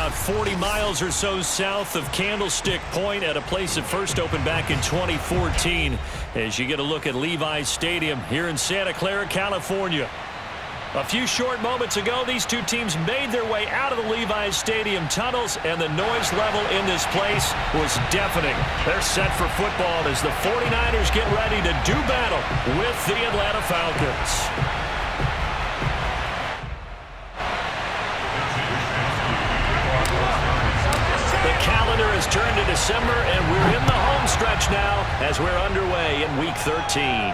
about 40 miles or so south of Candlestick Point at a place that first opened back in 2014 as you get a look at Levi's Stadium here in Santa Clara, California. A few short moments ago, these two teams made their way out of the Levi's Stadium tunnels, and the noise level in this place was deafening. They're set for football as the 49ers get ready to do battle with the Atlanta Falcons. The calendar has turned to December, and we're in the home stretch now as we're underway in Week 13.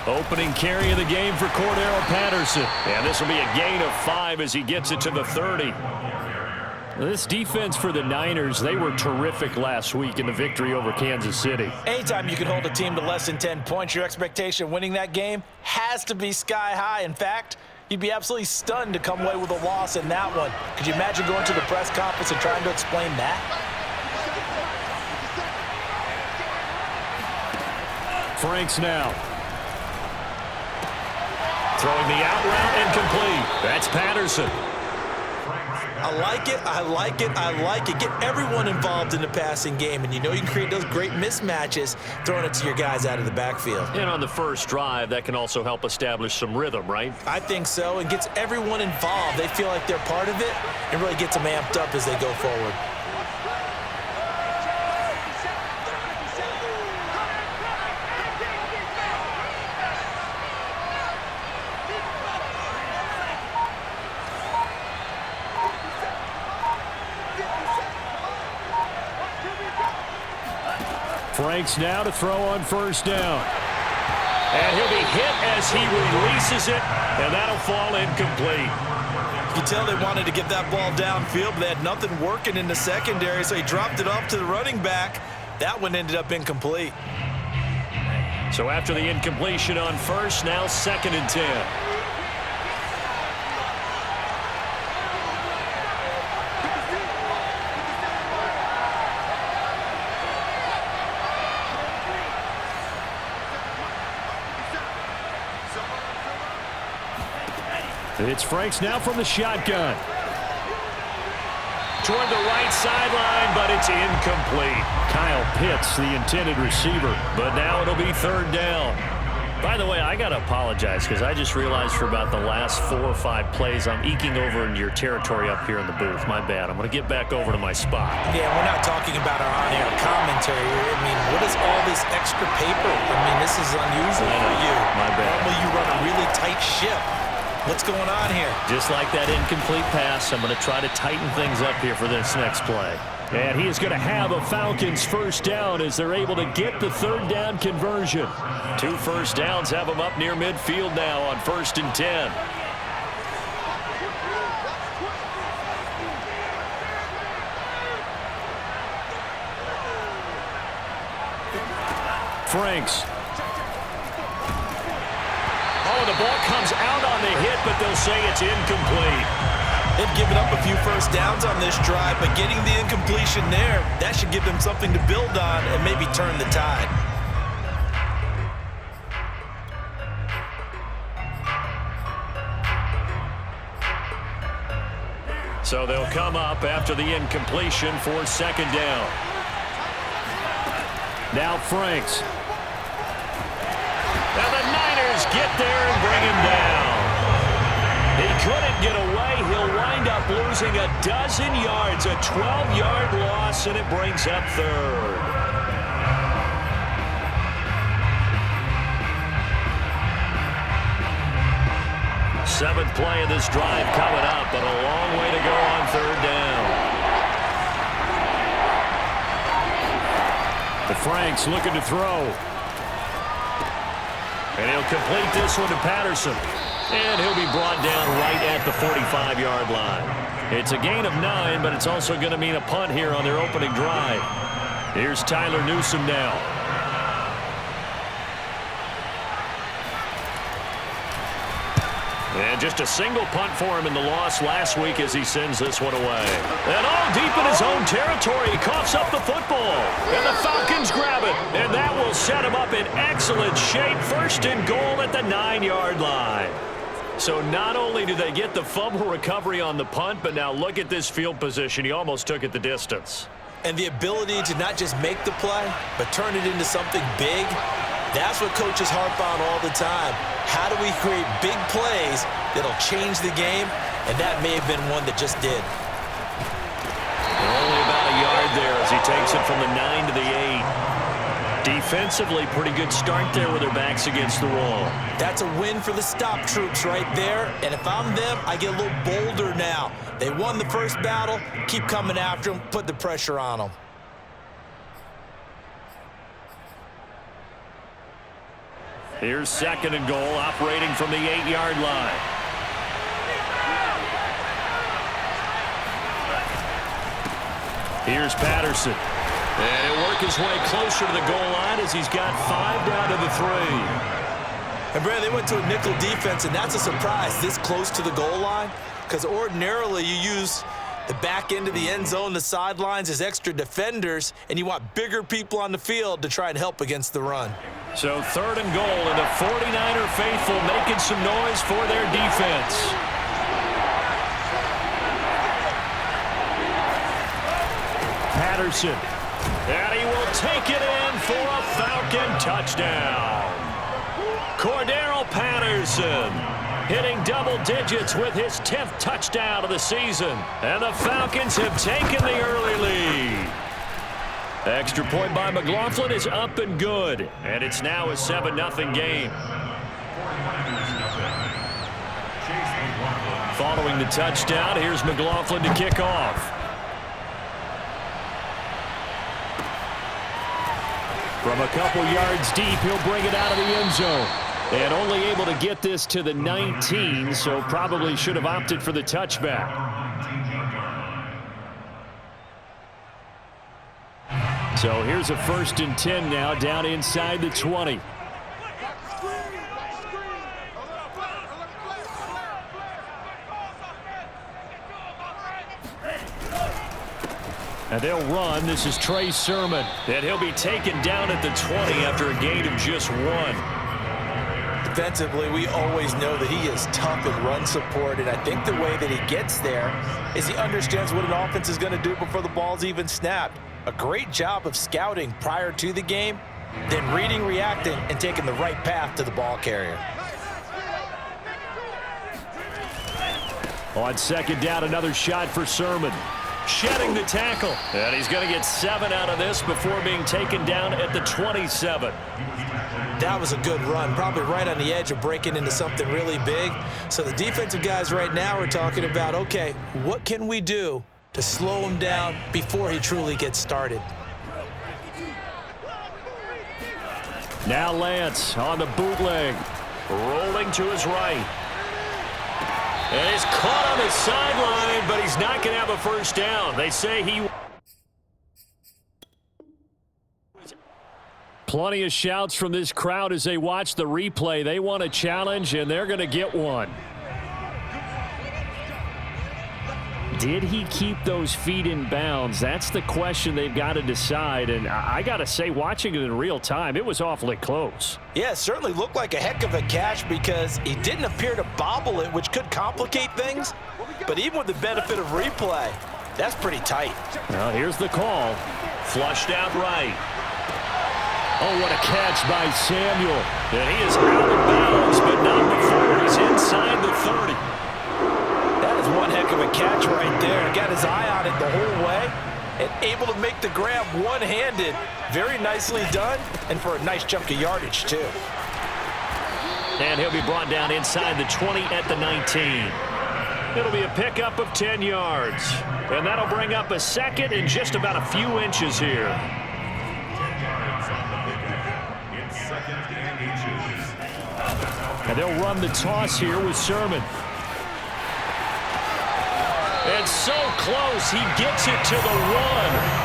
Opening carry of the game for Cordero Patterson. And this will be a gain of 5 as he gets it to the 30. This defense for the Niners, they were terrific last week in the victory over Kansas City. Anytime you can hold a team to less than 10 points, your expectation of winning that game has to be sky high. In fact, you'd be absolutely stunned to come away with a loss in that one. Could you imagine going to the press conference and trying to explain that? Franks now. Throwing the out route incomplete. That's Patterson. I like it, I like it, I like it. Get everyone involved in the passing game, and you know you can create those great mismatches throwing it to your guys out of the backfield. And on the first drive, that can also help establish some rhythm, right? I think so, and gets everyone involved. They feel like they're part of it and really gets them amped up as they go forward. Franks now to throw on first down. And he'll be hit as he releases it, and that'll fall incomplete. You can tell they wanted to get that ball downfield, but they had nothing working in the secondary, so he dropped it off to the running back. That one ended up incomplete. So after the incompletion on first, now 2nd and 10. It's Franks now from the shotgun. Toward the right sideline, but it's incomplete. Kyle Pitts, the intended receiver, but now it'll be 3rd down. By the way, I got to apologize because I just realized for about the last 4 or 5 plays, I'm eking over into your territory up here in the booth. My bad. I'm going to get back over to my spot. Yeah, we're not talking about our on-air commentary. I mean, what is all this extra paper? I mean, this is unusual for you. My bad. Normally you run a really tight ship. What's going on here? Just like that incomplete pass, I'm going to try to tighten things up here for this next play. And he is going to have a Falcons first down as they're able to get the 3rd down conversion. 2 first downs have them up near midfield now on 1st and 10. Franks. Oh, the ball comes out on the hit, but they'll say it's incomplete. They've given up a few first downs on this drive, but getting the incompletion there, that should give them something to build on and maybe turn the tide. So they'll come up after the incompletion for 2nd down. Now Franks. Now the Niners get there and bring him down. He couldn't get away. He'll wind up losing a dozen yards, a 12-yard loss, and it brings up 3rd. Seventh play of this drive coming up, but a long way to go on 3rd down. The Franks looking to throw. And he'll complete this one to Patterson. And he'll be brought down right at the 45-yard line. It's a gain of 9, but it's also going to mean a punt here on their opening drive. Here's Tyler Newsome now. And just a single punt for him in the loss last week as he sends this one away. And all deep in his own territory, he coughs up the football. And the Falcons grab it. And that will set him up in excellent shape. First and goal at the 9-yard line. So not only do they get the fumble recovery on the punt, but now look at this field position. He almost took it the distance. And the ability to not just make the play, but turn it into something big, that's what coaches harp on all the time. How do we create big plays that'll change the game? And that may have been one that just did. Only about a yard there as he takes it from the 9 to the 8. Defensively, pretty good start there with their backs against the wall. That's a win for the stop troops right there. And if I'm them, I get a little bolder now. They won the first battle. Keep coming after them. Put the pressure on them. Here's second and goal, operating from the 8-yard line. Here's Patterson. And he'll work his way closer to the goal line as he's got 5 down to the 3. And, Brad, they went to a nickel defense, and that's a surprise this close to the goal line, because ordinarily you use the back end of the end zone, the sidelines as extra defenders, and you want bigger people on the field to try and help against the run. So third and goal, and the 49er faithful making some noise for their defense. Patterson, and he will take it in for a Falcon touchdown. Cordero Patterson hitting double digits with his 10th touchdown of the season. And the Falcons have taken the early lead. Extra point by McLaughlin is up and good. And it's now a 7-0 game. Following the touchdown, here's McLaughlin to kick off. From a couple yards deep, he'll bring it out of the end zone. And only able to get this to the 19, so probably should have opted for the touchback. So here's a 1st and 10 now, down inside the 20. And they'll run. This is Trey Sermon. And he'll be taken down at the 20 after a gain of just 1. Defensively, we always know that he is tough in run support, and I think the way that he gets there is he understands what an offense is going to do before the ball's even snapped. A great job of scouting prior to the game, then reading, reacting, and taking the right path to the ball carrier. On second down, another shot for Sermon. Shedding the tackle. And he's going to get 7 out of this before being taken down at the 27. That was a good run, probably right on the edge of breaking into something really big. So the defensive guys right now are talking about, okay, what can we do to slow him down before he truly gets started? Now Lance on the bootleg, rolling to his right. And he's caught on the sideline, but he's not going to have a first down. They say he... Plenty of shouts from this crowd as they watch the replay. They want a challenge, and they're going to get one. Did he keep those feet in bounds? That's the question they've got to decide. And I got to say, watching it in real time, it was awfully close. Yeah, it certainly looked like a heck of a catch because he didn't appear to bobble it, which could complicate things. But even with the benefit of replay, that's pretty tight. Now here's the call. Flushed out right. Oh, what a catch by Samuel. And he is out of bounds, but not before he's inside the 30. That is one heck of a catch right there. Got his eye on it the whole way and able to make the grab one-handed. Very nicely done, and for a nice chunk of yardage, too. And he'll be brought down inside the 20 at the 19. It'll be a pickup of 10 yards. And that'll bring up a second and just about a few inches here. And they'll run the toss here with Sermon. And so close, he gets it to the 1.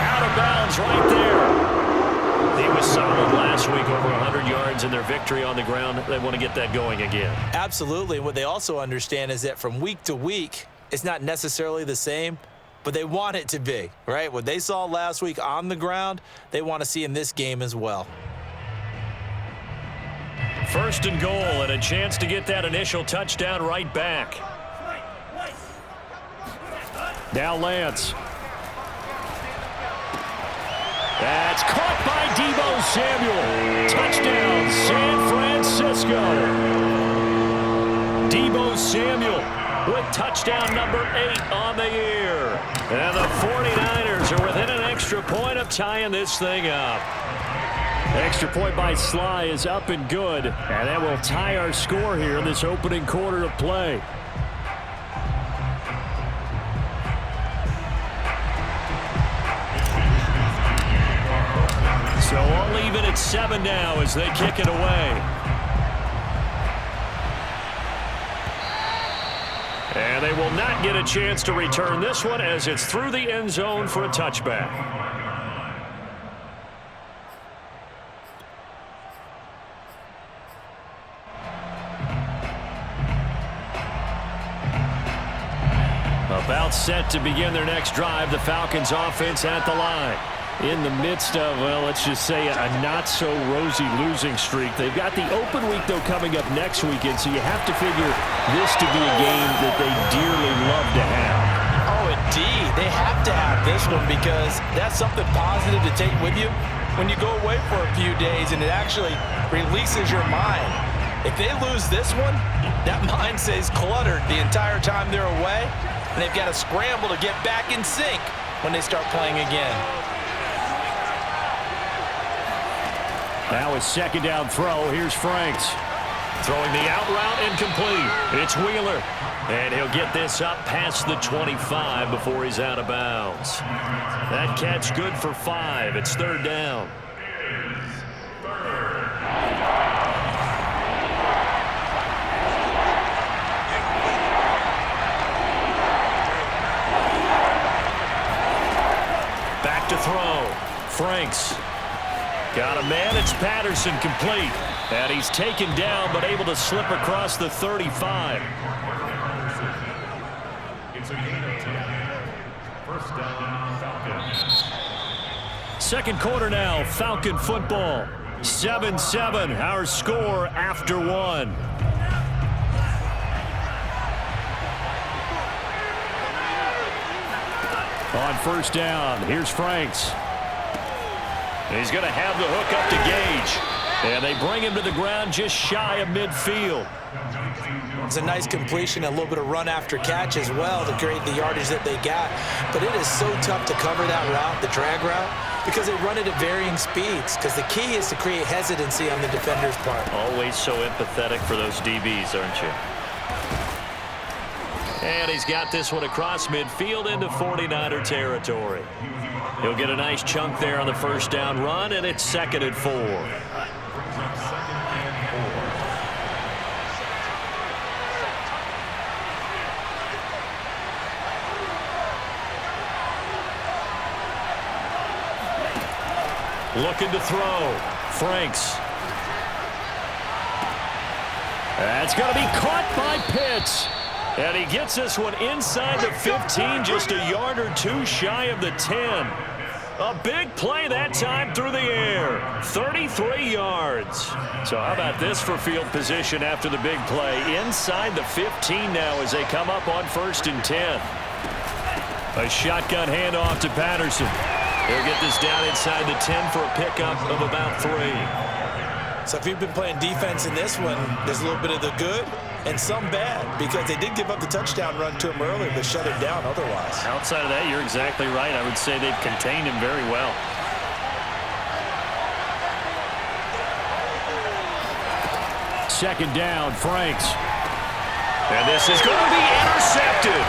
Out of bounds right there. He was solid last week, over 100 yards in their victory on the ground. They want to get that going again. Absolutely. What they also understand is that from week to week, it's not necessarily the same, but they want it to be, right? What they saw last week on the ground, they want to see in this game as well. First and goal, and a chance to get that initial touchdown right back. Now Lance. That's caught by Deebo Samuel. Touchdown, San Francisco. Deebo Samuel with touchdown number 8 on the year. And the 49ers are within an extra point of tying this thing up. Extra point by Sly is up and good. And that will tie our score here in this opening quarter of play. So all even at 7 now as they kick it away. And they will not get a chance to return this one as it's through the end zone for a touchback. About set to begin their next drive, the Falcons offense at the line. In the midst of, well, let's just say a not-so-rosy losing streak. They've got the open week, though, coming up next weekend, so you have to figure this to be a game that they dearly love to have. Oh, indeed. They have to have this one because that's something positive to take with you when you go away for a few days, and it actually releases your mind. If they lose this one, that mind stays cluttered the entire time they're away, and they've got to scramble to get back in sync when they start playing again. Now a second down throw. Here's Franks. Throwing the out route incomplete. It's Wheeler. And he'll get this up past the 25 before he's out of bounds. That catch good for 5. It's third down. Back to throw. Franks. Got a man, it's Patterson, complete. And he's taken down, but able to slip across the 35. It's a gain of 10. First down, Falcons. Second quarter now, Falcon football. 7-7, our score after 1. On first down, here's Franks. He's going to have the hook up to Gage. And they bring him to the ground just shy of midfield. It's a nice completion, a little bit of run after catch as well to create the yardage that they got. But it is so tough to cover that route, the drag route, because they run it at varying speeds. Because the key is to create hesitancy on the defender's part. Always so empathetic for those DBs, aren't you? And he's got this one across midfield into 49er territory. He'll get a nice chunk there on the first down run, and it's 2nd and 4. Looking to throw. Franks. That's going to be caught by Pitts. And he gets this one inside the 15, just a yard or two shy of the 10. A big play that time through the air. 33 yards. So how about this for field position after the big play? Inside the 15 now as they come up on 1st and 10. A shotgun handoff to Patterson. He'll get this down inside the 10 for a pickup of about 3. So if you've been playing defense in this one, there's a little bit of the good and some bad, because they did give up the touchdown run to him earlier, but shut him down otherwise. Outside of that, you're exactly right. I would say they've contained him very well. Second down, Franks. And this is going to be intercepted.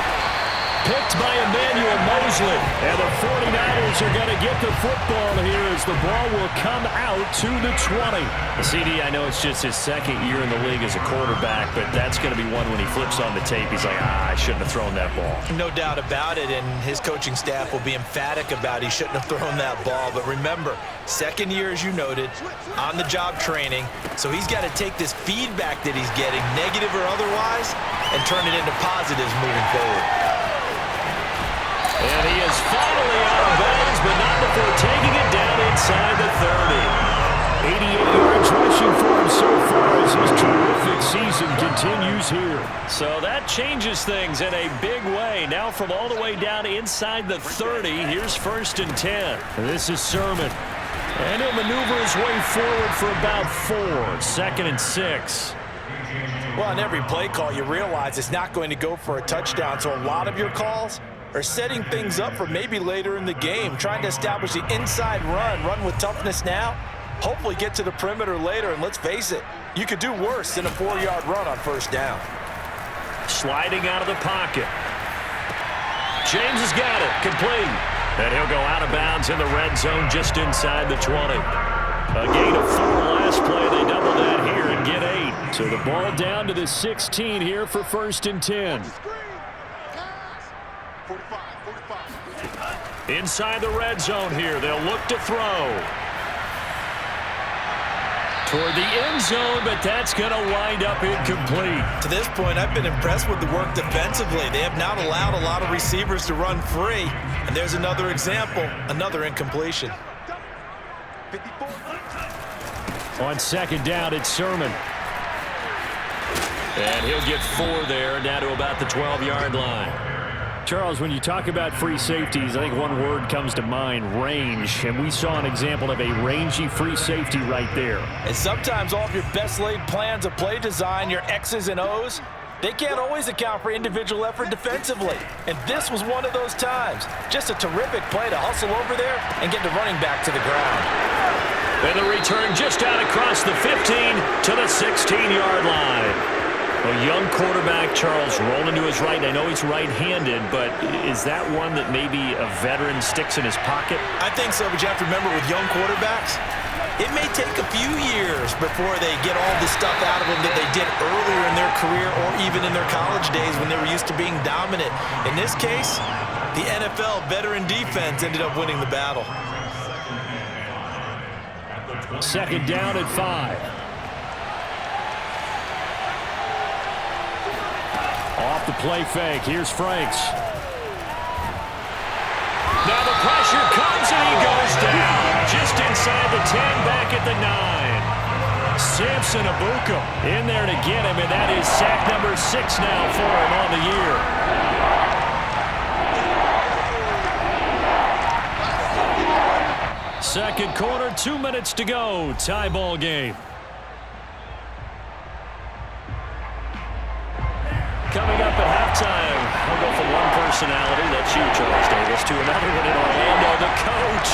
picked by Emmanuel Mosley. And the 49ers are going to get the football here as the ball will come out to the 20. CD, I know it's just his second year in the league as a quarterback, but that's going to be one when he flips on the tape. He's like, I shouldn't have thrown that ball. No doubt about it, and his coaching staff will be emphatic about he shouldn't have thrown that ball. But remember, second year, as you noted, on-the-job training, so he's got to take this feedback that he's getting, negative or otherwise, and turn it into positives moving forward. And he is finally out of bounds, but not before taking it down inside the 30. 88 yards rushing for him so far as his terrific season continues here. So that changes things in a big way. Now from all the way down inside the 30, here's 1st and 10. This is Sermon. And he'll maneuver his way forward for about 4. 2nd and 6. Well, on every play call, you realize it's not going to go for a touchdown, so a lot of your calls are setting things up for maybe later in the game, trying to establish the inside run with toughness now, hopefully get to the perimeter later, and let's face it, you could do worse than a 4-yard run on 1st down. Sliding out of the pocket. James has got it, complete. And he'll go out of bounds in the red zone just inside the 20. A gain of 4 last play. They double that here and get 8. So the ball down to the 16 here for 1st and 10. Inside the red zone here. They'll look to throw. Toward the end zone, but that's going to wind up incomplete. To this point, I've been impressed with the work defensively. They have not allowed a lot of receivers to run free. And there's another example, another incompletion. On 2nd down, it's Sermon. And he'll get 4 there, down to about the 12-yard line. Charles, when you talk about free safeties, I think one word comes to mind, range. And we saw an example of a rangy free safety right there. And sometimes all of your best laid plans of play design, your X's and O's, they can't always account for individual effort defensively. And this was one of those times. Just a terrific play to hustle over there and get the running back to the ground. And the return just out across the 15 to the 16-yard line. A young quarterback, Charles, rolling to his right. I know he's right-handed, but is that one that maybe a veteran sticks in his pocket? I think so, but you have to remember with young quarterbacks, it may take a few years before they get all the stuff out of them that they did earlier in their career or even in their college days when they were used to being dominant. In this case, the NFL veteran defense ended up winning the battle. 2nd down at 5. Off the play fake. Here's Franks. Now the pressure comes and he goes down. Just inside the 10, back at the 9. Samson Abuka in there to get him, and that is sack number 6 now for him on the year. 2nd quarter, 2 minutes to go. Tie ball game. Coming up at halftime, I'll go from one personality, that's you, Charles Davis, to another one in Orlando. The coach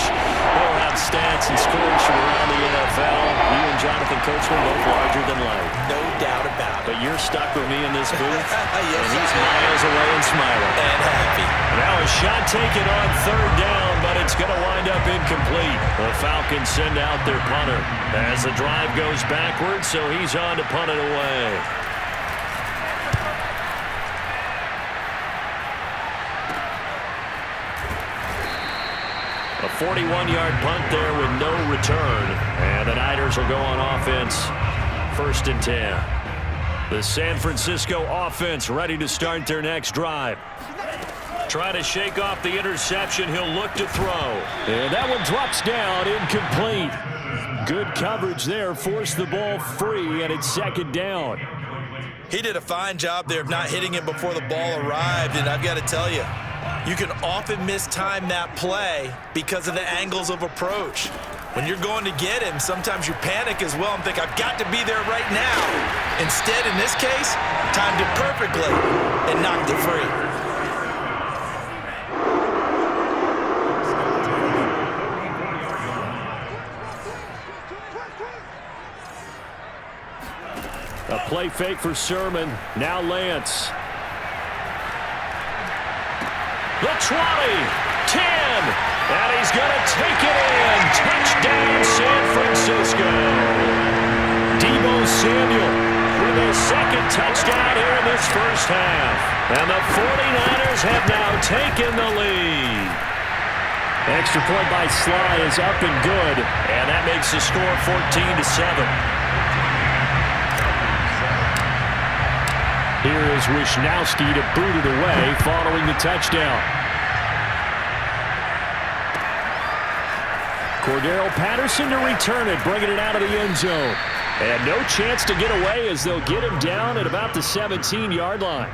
will have stats and scores from around the NFL. You and Jonathan Coachman both larger than life. No doubt about it. But you're stuck with me in this booth, yes, and he's miles away and smiling. And happy. Now a shot taken on 3rd down, but it's going to wind up incomplete. The Falcons send out their punter as the drive goes backwards, so he's on to punt it away. A 41-yard punt there with no return. And the Niners will go on offense. 1st and 10. The San Francisco offense ready to start their next drive. Trying to shake off the interception. He'll look to throw. And that one drops down, incomplete. Good coverage there. Forced the ball free, and it's 2nd down. He did a fine job there of not hitting it before the ball arrived, and I've got to tell you, you can often mistime that play because of the angles of approach. When you're going to get him, sometimes you panic as well and think, I've got to be there right now. Instead, in this case, timed it perfectly and knocked it free. A play fake for Sermon. Now Lance. The 20, 10, and he's going to take it in. Touchdown, San Francisco. Deebo Samuel with their second touchdown here in this first half. And the 49ers have now taken the lead. Extra point by Sly is up and good, and that makes the score 14-7. Here is Wishnowski to boot it away following the touchdown. Cordero Patterson to return it, bringing it out of the end zone. And no chance to get away as they'll get him down at about the 17-yard line.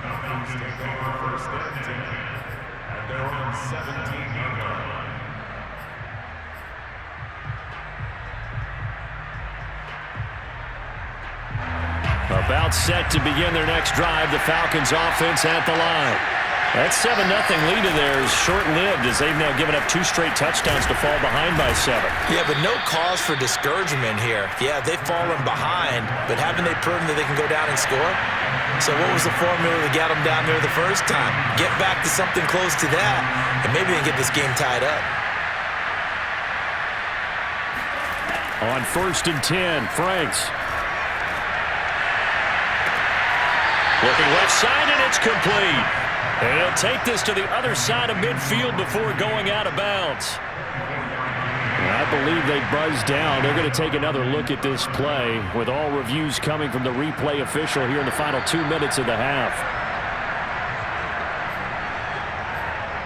About set to begin their next drive, the Falcons offense at the line. That 7-0 lead of theirs short-lived as they've now given up 2 straight touchdowns to fall behind by 7. Yeah, but no cause for discouragement here. Yeah, they've fallen behind, but haven't they proven that they can go down and score? So what was the formula to get them down there the first time? Get back to something close to that, and maybe they can get this game tied up. On 1st and 10, Franks. Looking left side, and it's complete. And he'll take this to the other side of midfield before going out of bounds. And I believe they buzzed down. They're going to take another look at this play with all reviews coming from the replay official here in the final 2 minutes of the half.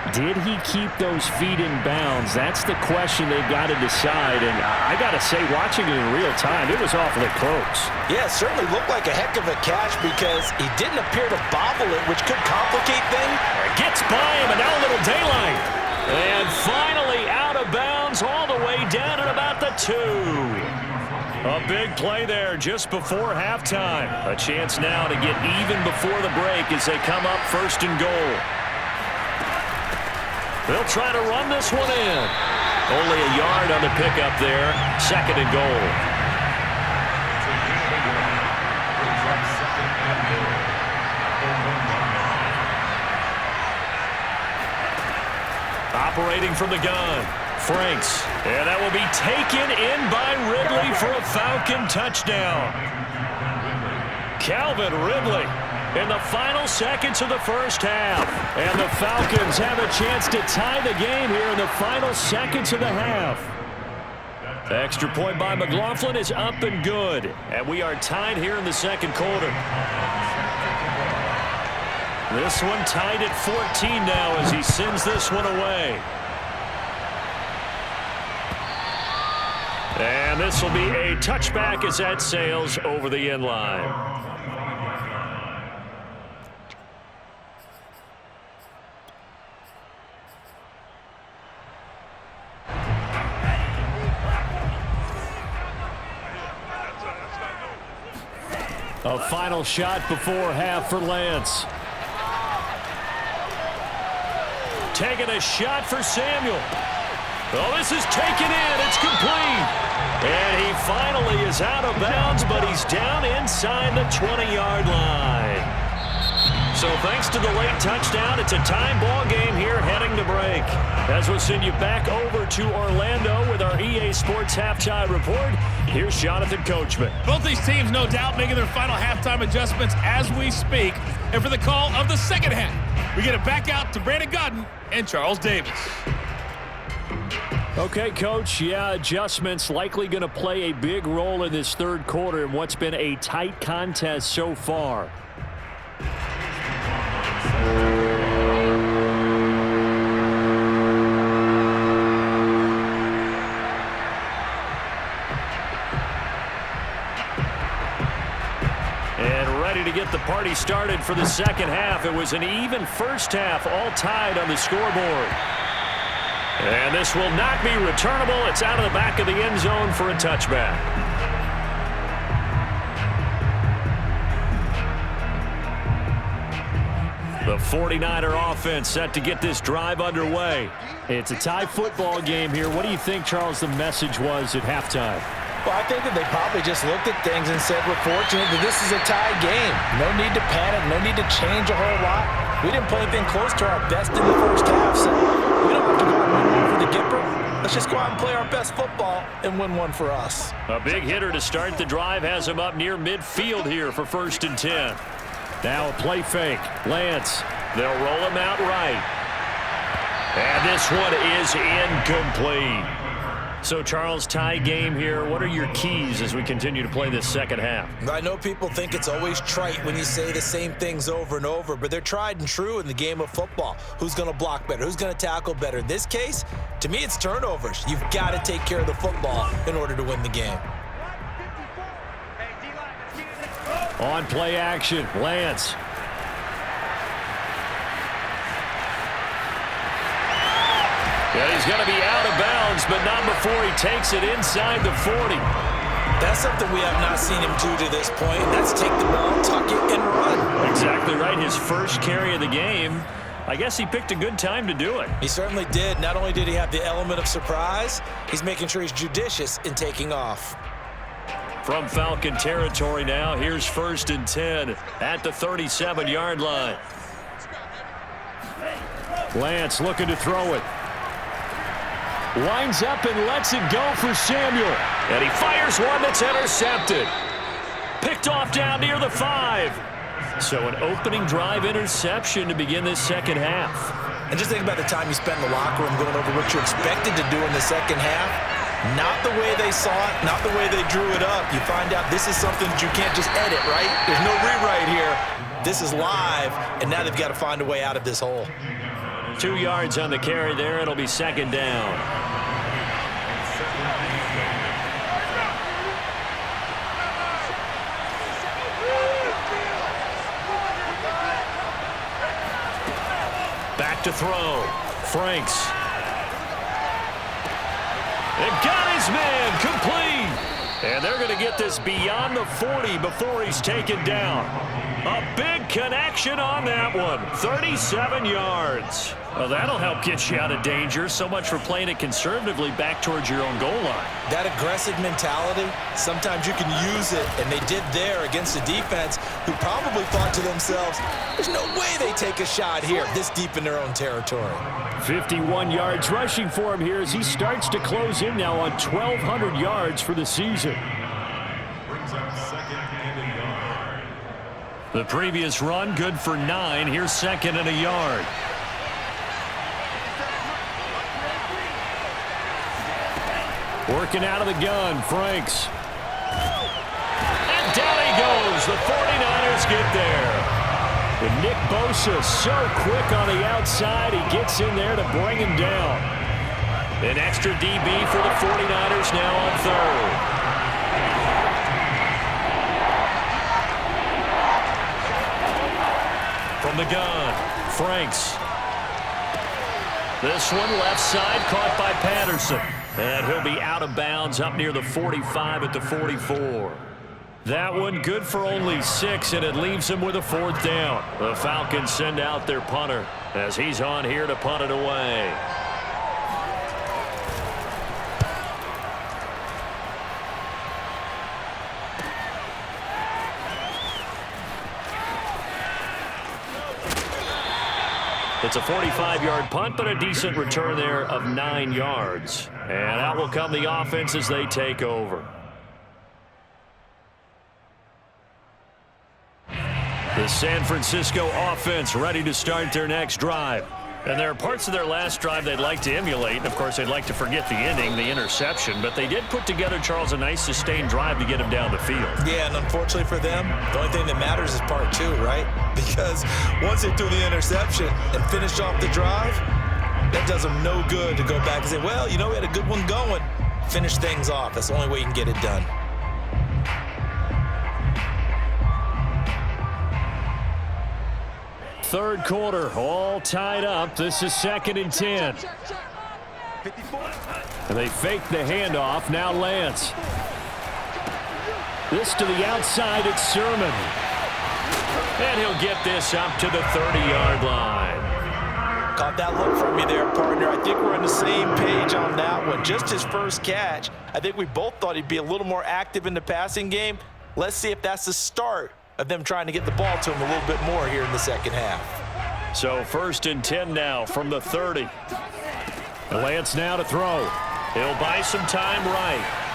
Did he keep those feet in bounds? That's the question they've got to decide. And I got to say, watching it in real time, it was awfully close. Yeah, it certainly looked like a heck of a catch because he didn't appear to bobble it, which could complicate things. Gets by him, and now a little daylight. And finally out of bounds all the way down at about the 2. A big play there just before halftime. A chance now to get even before the break as they come up 1st and goal. They'll try to run this one in. Only a yard on the pickup there. 2nd and goal. Operating from the gun, Franks. And that will be taken in by Ridley for a Falcon touchdown. Calvin Ridley in the final seconds of the first half. And the Falcons have a chance to tie the game here in the final seconds of the half. Extra point by McLaughlin is up and good. And we are tied here in the second quarter. This one tied at 14 now as he sends this one away. And this will be a touchback as that sails over the end line. A final shot before half for Lance. Taking a shot for Samuel. Oh, this is taken in. It's complete. And he finally is out of bounds, but he's down inside the 20-yard line. So thanks to the late touchdown, it's a tie ball game here heading to break. As we'll send you back over to Orlando with our EA Sports Halftime Report, here's Jonathan Coachman. Both these teams, no doubt, making their final halftime adjustments as we speak. And for the call of the second half, we get it back out to Brandon Godden and Charles Davis. Okay, Coach, yeah, adjustments likely going to play a big role in this third quarter in what's been a tight contest so far. And ready to get the party started for the second half. It was an even first half, all tied on the scoreboard. And this will not be returnable. It's out of the back of the end zone for a touchback. The 49er offense set to get this drive underway. It's a tie football game here. What do you think, Charles, the message was at halftime? Well, I think that they probably just looked at things and said, we're fortunate that this is a tie game. No need to panic, no need to change a whole lot. We didn't play anything close to our best in the first half, so we don't have to go out and win one for the Gipper. Let's just go out and play our best football and win one for us. A big hitter to start the drive has him up near midfield here for 1st and 10. Now a play fake. Lance. They'll roll him out right. And this one is incomplete. So, Charles, tie game here. What are your keys as we continue to play this second half? I know people think it's always trite when you say the same things over and over, but they're tried and true in the game of football. Who's going to block better? Who's going to tackle better? In this case, to me, it's turnovers. You've got to take care of the football in order to win the game. On play action, Lance. Yeah, he's going to be out of bounds, but not before he takes it inside the 40. That's something we have not seen him do to this point. That's take the ball, tuck it, and run. Exactly right. His first carry of the game. I guess he picked a good time to do it. He certainly did. Not only did he have the element of surprise, he's making sure he's judicious in taking off. From Falcon territory now, here's 1st and 10 at the 37-yard line. Lance looking to throw it. Lines up and lets it go for Samuel. And he fires one that's intercepted. Picked off down near the 5. So an opening drive interception to begin this second half. And just think about the time you spent in the locker room going over what you expected to do in the second half. Not the way they saw it, not the way they drew it up. You find out this is something that you can't just edit, right? There's no rewrite here. This is live, and now they've got to find a way out of this hole. 2 yards on the carry there. It'll be 2nd down. Back to throw. Franks. And got his man complete. And they're going to get this beyond the 40 before he's taken down. A big connection on that one. 37 yards. Well, that'll help get you out of danger. So much for playing it conservatively back towards your own goal line. That aggressive mentality, sometimes you can use it, and they did there against a defense who probably thought to themselves, there's no way they take a shot here this deep in their own territory. 51 yards rushing for him here as he starts to close in now on 1,200 yards for the season. The previous run good for 9. Here's 2nd and a yard. Working out of the gun, Franks. And down he goes. The 49ers get there. With Nick Bosa so quick on the outside, he gets in there to bring him down. An extra DB for the 49ers now on 3rd. From the gun, Franks. This one left side caught by Patterson. And he'll be out of bounds up near the 45 at the 44. That one good for only 6, and it leaves him with a 4th down. The Falcons send out their punter as he's on here to punt it away. It's a 45-yard punt, but a decent return there of 9 yards. And out will come the offense as they take over. The San Francisco offense ready to start their next drive. And there are parts of their last drive they'd like to emulate. And, of course, they'd like to forget the ending, the interception. But they did put together, Charles, a nice sustained drive to get him down the field. Yeah, and unfortunately for them, the only thing that matters is part 2, right? Because once they threw the interception and finished off the drive, that does them no good to go back and say, well, you know, we had a good one going. Finish things off. That's the only way you can get it done. Third quarter, all tied up. This is 2nd and 10. And they fake the handoff. Now Lance. This to the outside. It's Sermon. And he'll get this up to the 30-yard line. Caught that look from me there, partner. I think we're on the same page on that one. Just his first catch. I think we both thought he'd be a little more active in the passing game. Let's see if that's the start of them trying to get the ball to him a little bit more here in the second half. So 1st and 10 now from the 30. Lance now to throw. He'll buy some time right.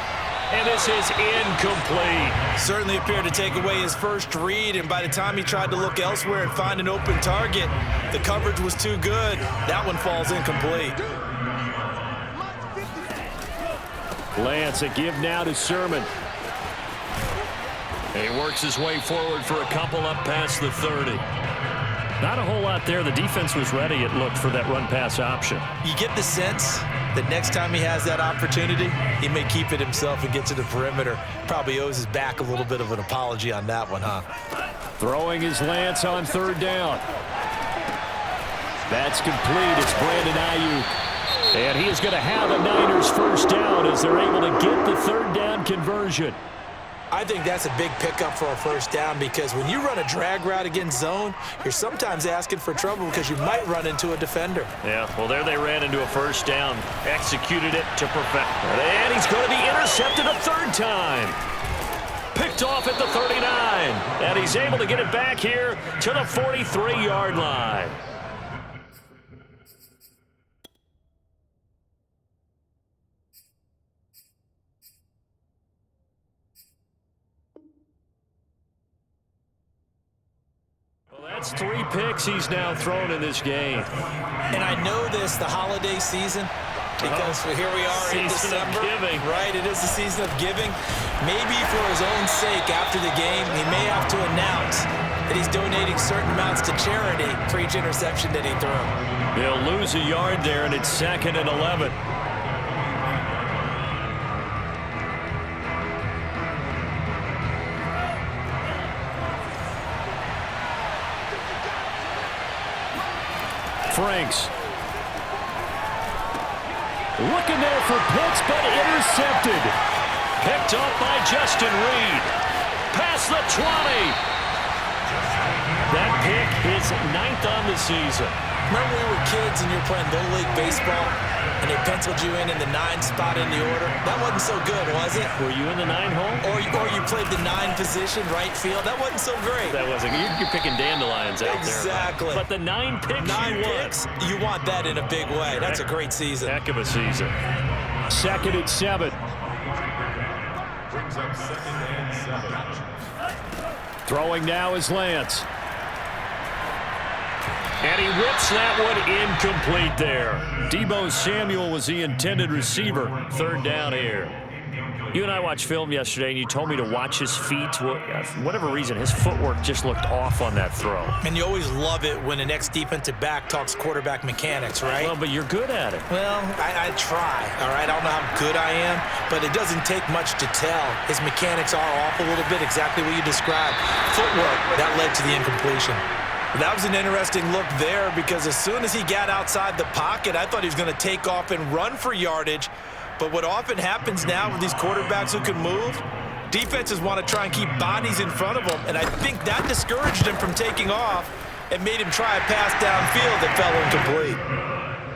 And this is incomplete. Certainly appeared to take away his first read, and by the time he tried to look elsewhere and find an open target, the coverage was too good. That one falls incomplete. Lance, a give now to Sermon. He works his way forward for a couple up past the 30. Not a whole lot there. The defense was ready, it looked, for that run-pass option. You get the sense that next time he has that opportunity, he may keep it himself and get to the perimeter. Probably owes his back a little bit of an apology on that one, huh? Throwing his Lance on 3rd down. That's complete. It's Brandon Ayuk. And he is going to have a Niners first down as they're able to get the 3rd down conversion. I think that's a big pickup for a first down, because when you run a drag route against zone, you're sometimes asking for trouble because you might run into a defender. Yeah, well, there they ran into a first down, executed it to perfection. And he's going to be intercepted a 3rd time. Picked off at the 39. And he's able to get it back here to the 43-yard line. That's 3 picks he's now thrown in this game. And I know this, the holiday season, because here we are in December. Giving. Right, it is the season of giving. Maybe for his own sake after the game, he may have to announce that he's donating certain amounts to charity for each interception that he threw. They'll lose a yard there, and it's 2nd and 11. Franks. Looking there for Pitts, but intercepted. Picked up by Justin Reed. Past the 20. That pick is 9th on the season. Remember when we were kids and you were playing Little League Baseball and they penciled you in the 9 spot in the order? That wasn't so good, was it? Were you in the 9 hole? Or you played the 9 position, right field? That wasn't so great. That wasn't. You're picking dandelions out there. Exactly. But the 9 picks 9 picks, you want that in a big way. That's a great season. Heck of a season. 2nd and 7. Brings up 2nd and 7. Throwing now is Lance. And he rips that one incomplete there. Deebo Samuel was the intended receiver. 3rd down here. You and I watched film yesterday, and you told me to watch his feet. For whatever reason, his footwork just looked off on that throw. And you always love it when the next defensive back talks quarterback mechanics, right? Well, but you're good at it. Well, I try, all right? I don't know how good I am, but it doesn't take much to tell. His mechanics are off a little bit, exactly what you described. Footwork, that led to the incompletion. That was an interesting look there, because as soon as he got outside the pocket, I thought he was going to take off and run for yardage. But what often happens now with these quarterbacks who can move, defenses want to try and keep bodies in front of them, and I think that discouraged him from taking off and made him try a pass downfield that fell incomplete.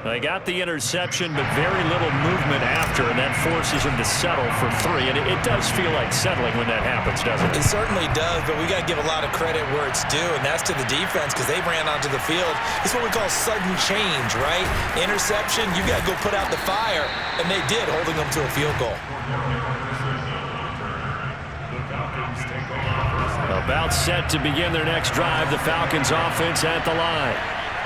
They got the interception, but very little movement after, and that forces him to settle for 3. And it does feel like settling when that happens, doesn't it? It certainly does, but we got to give a lot of credit where it's due, and that's to the defense, because they ran onto the field. It's what we call sudden change, right? Interception, you got to go put out the fire, and they did, holding them to a field goal. About set to begin their next drive, the Falcons offense at the line.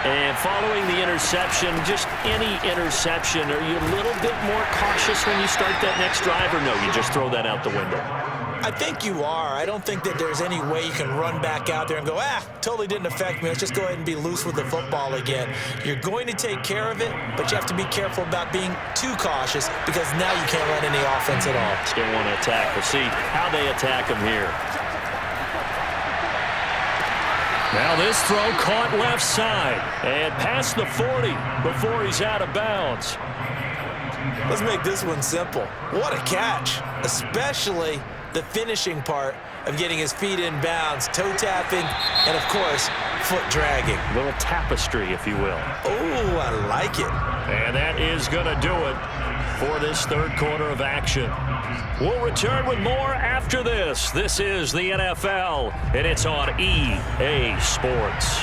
And following the interception, just any interception, are you a little bit more cautious when you start that next drive, or no, you just throw that out the window? I think you are. I don't think that there's any way you can run back out there and go, totally didn't affect me. Let's just go ahead and be loose with the football again. You're going to take care of it, but you have to be careful about being too cautious, because now you can't run any offense at all. Still want to attack. We'll see how they attack him here. Now this throw caught left side and past the 40 before he's out of bounds. Let's make this one simple. What a catch, especially the finishing part of getting his feet in bounds, toe tapping, and of course, foot dragging. A little tapestry, if you will. Oh, I like it. And that is going to do it for this 3rd quarter of action. We'll return with more after this. This is the NFL, and it's on EA Sports.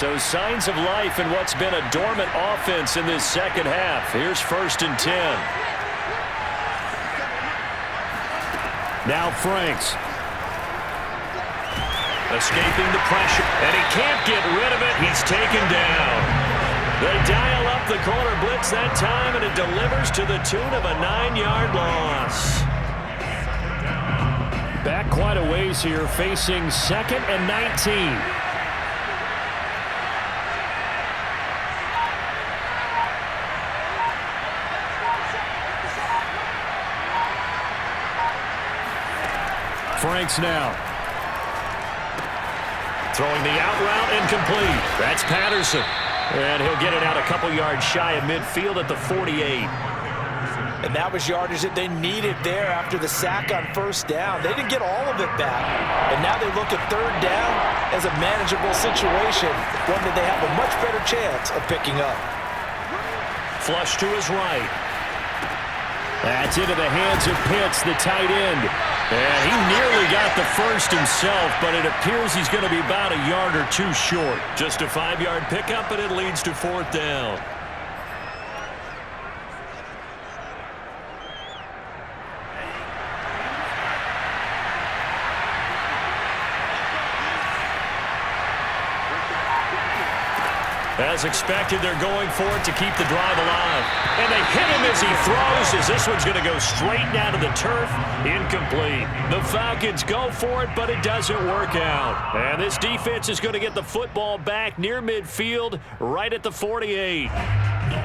So signs of life in what's been a dormant offense in this second half. Here's 1st and 10. Now Franks. Escaping the pressure, and he can't get rid of it. He's taken down. They dial up the corner blitz that time, and it delivers to the tune of a 9-yard loss. Back quite a ways here, facing 2nd and 19. Franks now. Throwing the out route incomplete. That's Patterson. And he'll get it out a couple yards shy of midfield at the 48. And that was yardage that they needed there after the sack on 1st down. They didn't get all of it back. And now they look at 3rd down as a manageable situation, one that they have a much better chance of picking up. Flush to his right. That's into the hands of Pitts, the tight end. And he nearly got the first himself, but it appears he's going to be about a yard or two short. Just a 5-yard pickup, but it leads to 4th down. As expected, they're going for it to keep the drive alive. And they hit him as he throws, as this one's going to go straight down to the turf. Incomplete. The Falcons go for it, but it doesn't work out. And this defense is going to get the football back near midfield, right at the 48.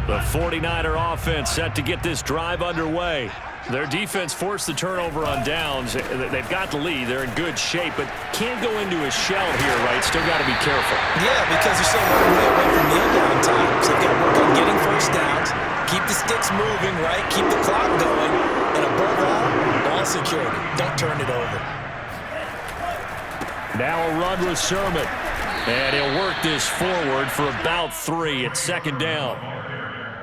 The 49er offense set to get this drive underway. Their defense forced the turnover on downs. They've got the lead. They're in good shape, but can't go into a shell here, right? Still got to be careful. Yeah, because they're still working their way from kneel down time. So they've got to work on getting 1st downs, keep the sticks moving, right? Keep the clock going. And above all, ball security. Don't turn it over. Now a run with Sermon. And he'll work this forward for about 3 at 2nd down.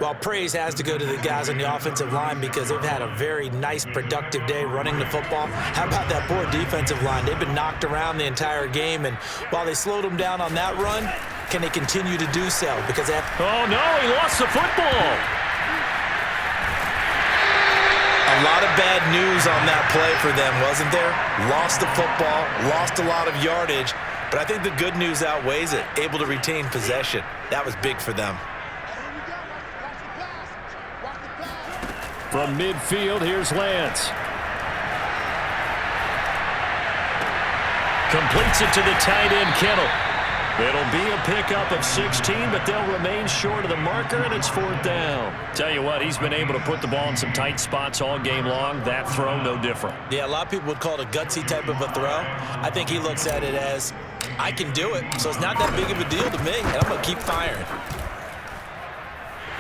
Well, praise has to go to the guys on the offensive line because they've had a very nice, productive day running the football. How about that poor defensive line? They've been knocked around the entire game, and while they slowed them down on that run, can they continue to do so? Because they have... Oh, no, he lost the football. A lot of bad news on that play for them, wasn't there? Lost the football, lost a lot of yardage, but I think the good news outweighs it. Able to retain possession. That was big for them. From midfield, here's Lance. Completes it to the tight end, Kittle. It'll be a pickup of 16, but they'll remain short of the marker, and it's 4th down. Tell you what, he's been able to put the ball in some tight spots all game long. That throw, no different. Yeah, a lot of people would call it a gutsy type of a throw. I think he looks at it as, I can do it, so it's not that big of a deal to me, and I'm going to keep firing.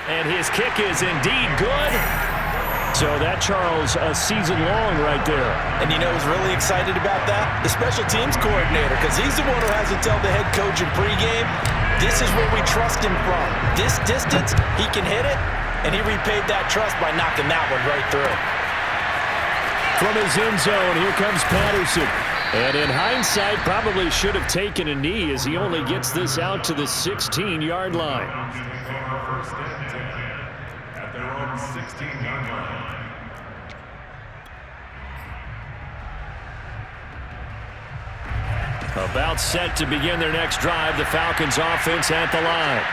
And his kick is indeed good. So that, Charles, a season long right there. And you know who's really excited about that? The special teams coordinator, because he's the one who has to tell the head coach in pregame, this is where we trust him from. This distance, he can hit it, and he repaid that trust by knocking that one right through. From his end zone, here comes Patterson. And in hindsight, probably should have taken a knee as he only gets this out to the 16-yard line. At their own 16-yard line. About set to begin their next drive, the Falcons offense at the line.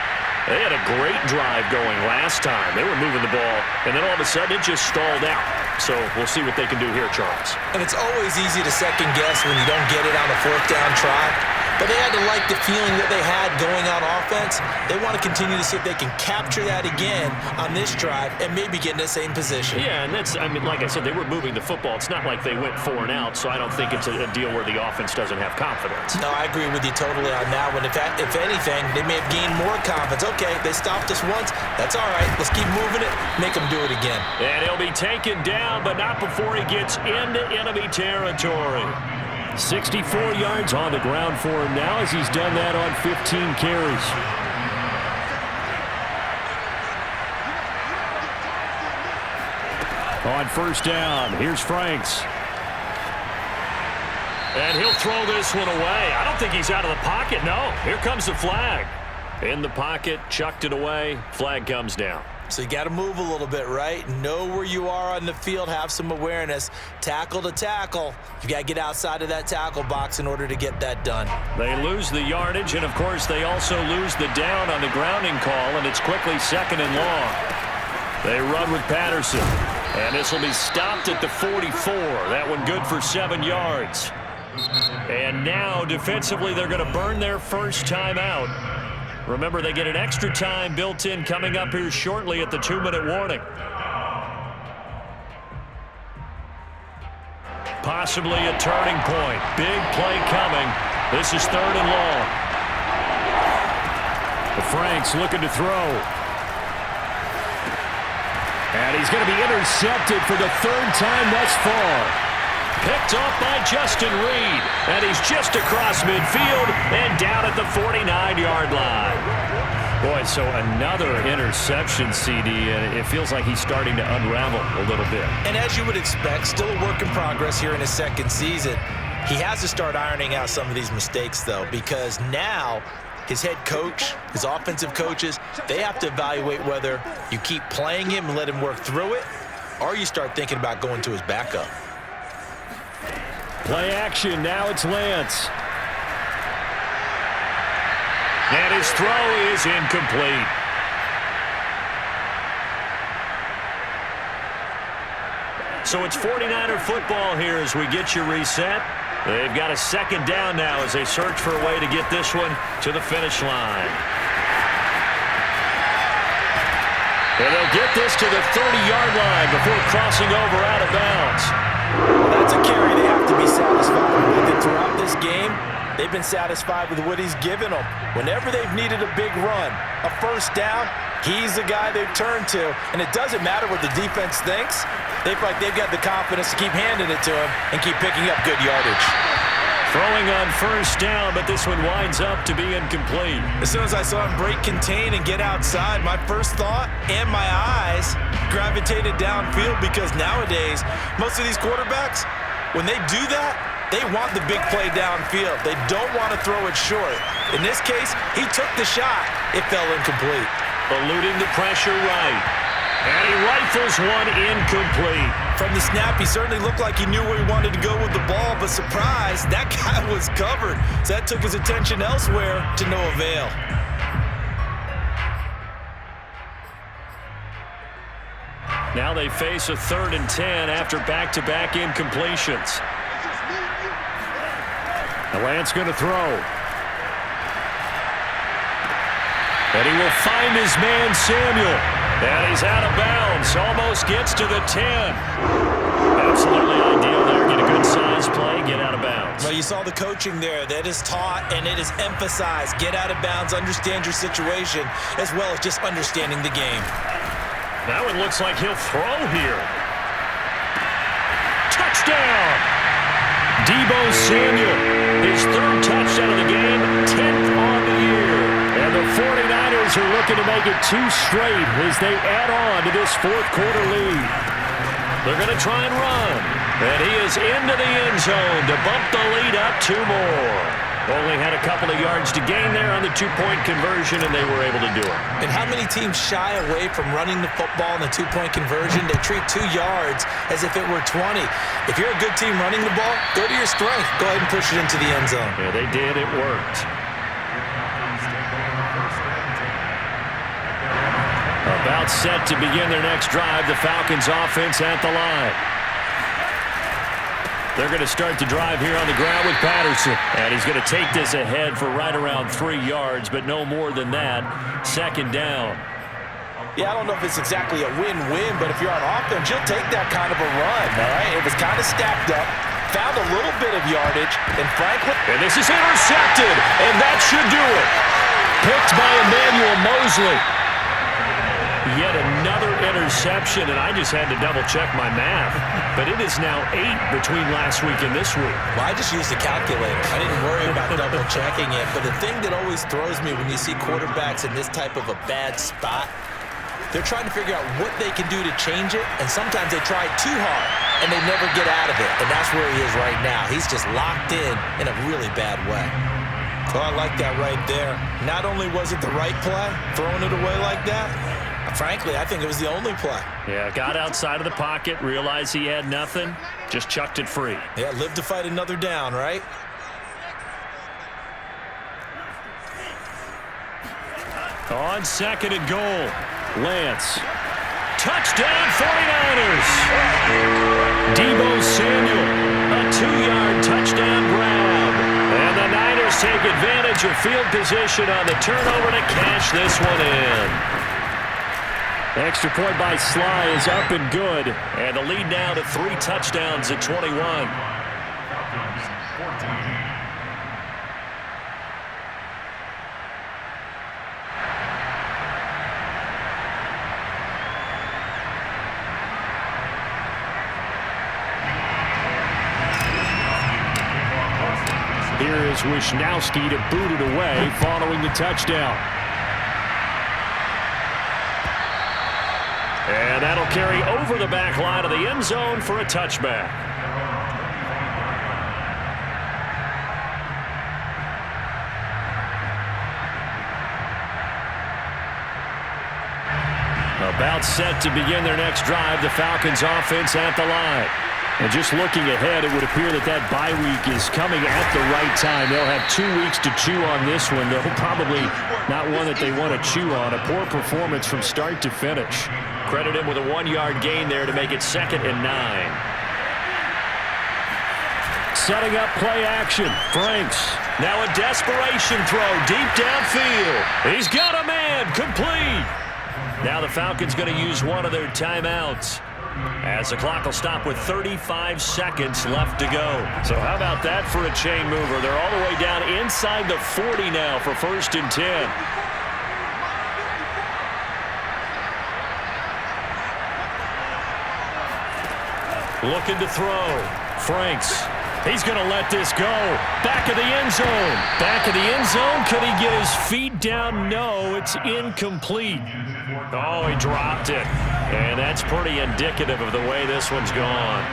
They had a great drive going last time. They were moving the ball, and then all of a sudden it just stalled out. So we'll see what they can do here, Charles. And it's always easy to second guess when you don't get it on a 4th down try. But they had to like the feeling that they had going on offense. They want to continue to see if they can capture that again on this drive and maybe get in the same position. Yeah, and that's, I mean, like I said, they were moving the football. It's not like they went 4 and out, so I don't think it's a deal where the offense doesn't have confidence. No, I agree with you totally on that one. If anything, they may have gained more confidence. Okay, they stopped us once. That's all right. Let's keep moving it. Make them do it again. And he'll be taken down, but not before he gets into enemy territory. 64 yards on the ground for him now as he's done that on 15 carries. On 1st down, here's Franks. And he'll throw this one away. I don't think he's out of the pocket, no. Here comes the flag. In the pocket, chucked it away, flag comes down. So you got to move a little bit, right? Know where you are on the field, have some awareness. Tackle to tackle. You got to get outside of that tackle box in order to get that done. They lose the yardage, and of course they also lose the down on the grounding call, and it's quickly 2nd and long. They run with Patterson, and this will be stopped at the 44. That one good for 7 yards. And now defensively they're going to burn their first time out. Remember, they get an extra time built in coming up here shortly at the 2-minute warning. Possibly a turning point. Big play coming. This is 3rd and long. The Franks looking to throw. And he's going to be intercepted for the 3rd time thus far. Picked off by Justin Reed, and he's just across midfield and down at the 49-yard line. Boy, so another interception, CD, and it feels like he's starting to unravel a little bit. And as you would expect, still a work in progress here in his 2nd season. He has to start ironing out some of these mistakes, though, because now his head coach, his offensive coaches, they have to evaluate whether you keep playing him and let him work through it, or you start thinking about going to his backup. Play action, now it's Lance. And his throw is incomplete. So it's 49er football here as we get you reset. They've got a 2nd down now as they search for a way to get this one to the finish line. And they'll get this to the 30-yard line before crossing over out of bounds. Well, that's a carry they have to be satisfied with. And throughout this game, they've been satisfied with what he's given them. Whenever they've needed a big run, a 1st down, he's the guy they've turned to. And it doesn't matter what the defense thinks. They feel like they've got the confidence to keep handing it to him and keep picking up good yardage. Throwing on 1st down, but this one winds up to be incomplete. As soon as I saw him break contain and get outside, my first thought and my eyes gravitated downfield, because nowadays, most of these quarterbacks, when they do that, they want the big play downfield. They don't want to throw it short. In this case, he took the shot. It fell incomplete. Eluding the pressure right. And he rifles one incomplete. From the snap, he certainly looked like he knew where he wanted to go with the ball, but surprise, that guy was covered. So that took his attention elsewhere to no avail. Now they face a 3rd and 10 after back-to-back incompletions. Now Lance going to throw. And he will find his man, Samuel. And he's out of bounds. Almost gets to the 10. Absolutely ideal there. Get a good size play, get out of bounds. Well, you saw the coaching there. That is taught and it is emphasized. Get out of bounds, understand your situation, as well as just understanding the game. Now it looks like he'll throw here. Touchdown! Deebo Samuel, his 3rd touchdown of the game, 10th on the year. And the 49ers are looking to make it 2 straight as they add on to this 4th quarter lead. They're going to try and run. And he is into the end zone to bump the lead up 2 more. Only had a couple of yards to gain there on the 2-point conversion, and they were able to do it. And how many teams shy away from running the football in the 2-point conversion? They treat 2 yards as if it were 20. If you're a good team running the ball, go to your strength. Go ahead and push it into the end zone. Yeah, they did. It worked. About set to begin their next drive. The Falcons offense at the line. They're going to start the drive here on the ground with Patterson. And he's going to take this ahead for right around 3 yards, but no more than that. 2nd down. Yeah, I don't know if it's exactly a win-win, but if you're on offense, you'll take that kind of a run, all right? It was kind of stacked up, found a little bit of yardage, and Franklin. And this is intercepted, and that should do it. Picked by Emmanuel Mosley. Yet another interception, and I just had to double-check my math. But it is now 8 between last week and this week. Well, I just used a calculator. I didn't worry about double-checking it. But the thing that always throws me when you see quarterbacks in this type of a bad spot, they're trying to figure out what they can do to change it, and sometimes they try too hard, and they never get out of it. And that's where he is right now. He's just locked in a really bad way. Oh, I like that right there. Not only was it the right play, throwing it away like that, frankly, I think it was the only play. Yeah, got outside of the pocket, realized he had nothing, just chucked it free. Yeah, live to fight another down, right? On 2nd and goal, Lance. Touchdown 49ers! Deebo Samuel, a 2-yard touchdown grab. And the Niners take advantage of field position on the turnover to cash this one in. Extra point by Sly is up and good. And the lead now to 3 touchdowns at 21. Falcons 14. Here is Wisnowski to boot it away following the touchdown. And that'll carry over the back line of the end zone for a touchback. About set to begin their next drive, the Falcons offense at the line. And just looking ahead, it would appear that that bye week is coming at the right time. They'll have 2 weeks to chew on this one, though probably not one that they want to chew on. A poor performance from start to finish. Credit him with a 1-yard gain there to make it 2nd and 9. Setting up play action. Franks. Now a desperation throw deep downfield. He's got a man. Complete. Now the Falcons going to use one of their timeouts, as the clock will stop with 35 seconds left to go. So how about that for a chain mover? They're all the way down inside the 40 now for 1st and 10. Looking to throw. Franks. He's going to let this go. Back of the end zone. Back of the end zone. Could he get his feet down? No, it's incomplete. Oh, he dropped it. And that's pretty indicative of the way this one's gone.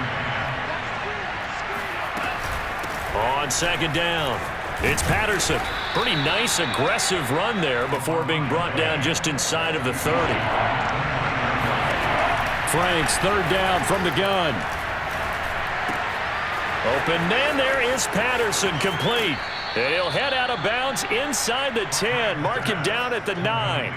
On 2nd down, it's Patterson. Pretty nice, aggressive run there before being brought down just inside of the 30. Franks, 3rd down from the gun. Open man, there is Patterson, complete. And he'll head out of bounds inside the 10. Mark him down at the 9.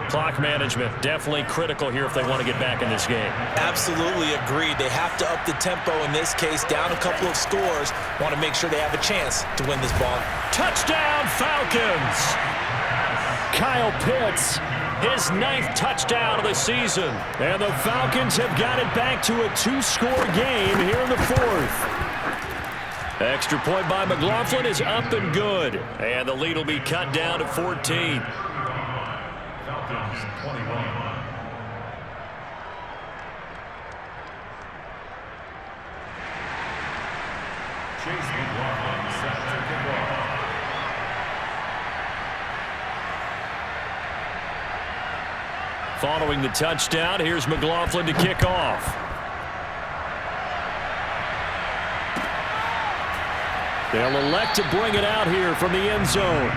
Clock management definitely critical here if they want to get back in this game. Absolutely agreed. They have to up the tempo in this case, down a couple of scores. Want to make sure they have a chance to win this ball. Touchdown, Falcons! Kyle Pitts, his 9th touchdown of the season. And the Falcons have got it back to a 2-score game here in the 4th. Extra point by McLaughlin is up and good. And the lead will be cut down to 14. Falcons 21. Chase McLaughlin set to kick off. Following the touchdown, here's McLaughlin to kick off. They'll elect to bring it out here from the end zone.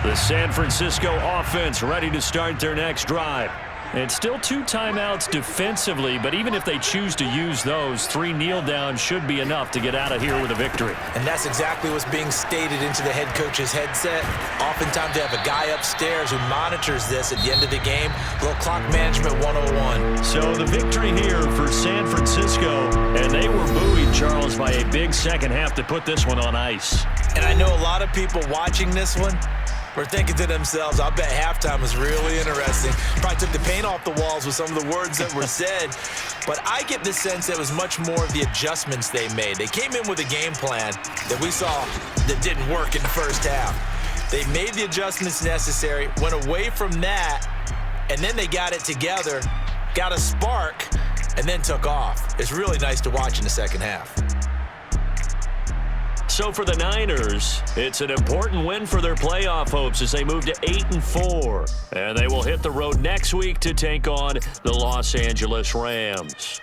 The San Francisco offense ready to start their next drive. And still 2 timeouts defensively, but even if they choose to use those, 3 kneel downs should be enough to get out of here with a victory. And that's exactly what's being stated into the head coach's headset. Oftentimes they have a guy upstairs who monitors this at the end of the game. Little clock management 101. So the victory here for San Francisco, and they were buoyed, Charles, by a big second half to put this one on ice. And I know a lot of people watching this one were thinking to themselves, I bet halftime was really interesting. Probably took the paint off the walls with some of the words that were said. But I get the sense that it was much more of the adjustments they made. They came in with a game plan that we saw that didn't work in the first half. They made the adjustments necessary, went away from that, and then they got it together, got a spark, and then took off. It's really nice to watch in the second half. So for the Niners, it's an important win for their playoff hopes as they move to 8-4. And they will hit the road next week to take on the Los Angeles Rams.